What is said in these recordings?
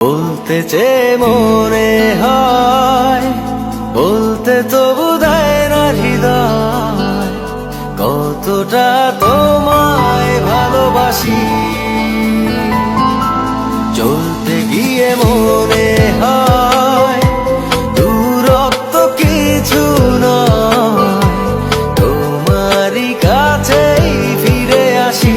বলতে চেয়ে মনে হয়, বলতে তবু দেয় না হৃদয়, কতটা তোমায় ভালোবাসি। চলতে গিয়ে মনে হয় দূরত্ব কিছু নয়, তোমারই কাছেই ফিরে আসি।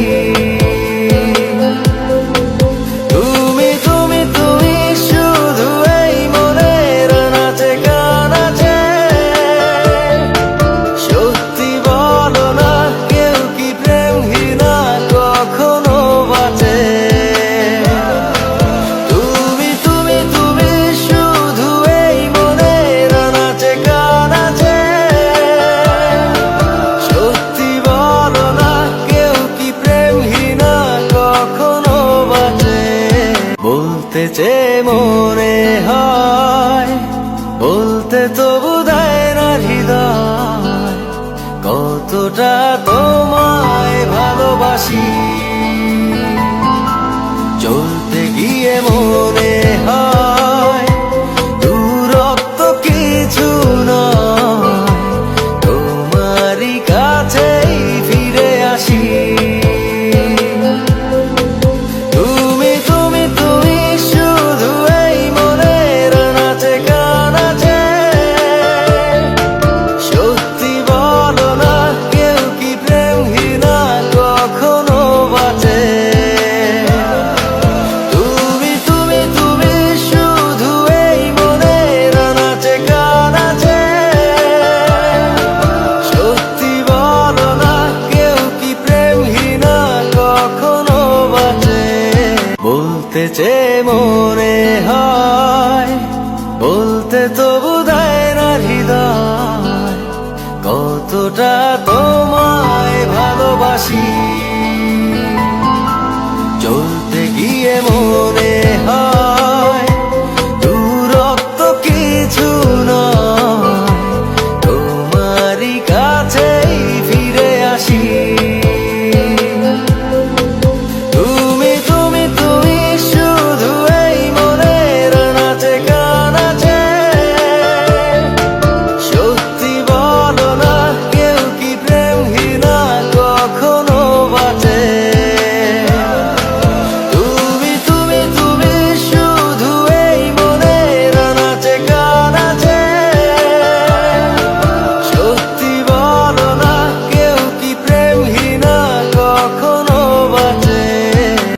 বলতে চেয়ে মনে হয়, বলতে তবু দেয় না হৃদয়, কতটা তোমায় ভালোবাসি। চলতে গিয়ে মনে হয় দূরত্ব কিছু নয়, তোমারই কাছেই ফিরে আসি। বলতে চেয়ে মনে হয়, বলতে তবু দেয় না হৃদয়, কতটা তোমায় ভালোবাসি। চলতে গিয়ে মনে হয় দূরত্ব কিছু নয়, তোমারই কাছেই ফিরে আসি।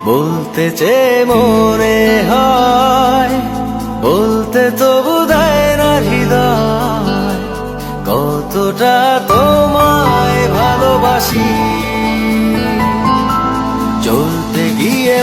বলতে চেয়ে মনে হয়, বলতে তবু দেয় না হৃদয়, কতটা তোমায় ভালোবাসি। চলতে গিয়ে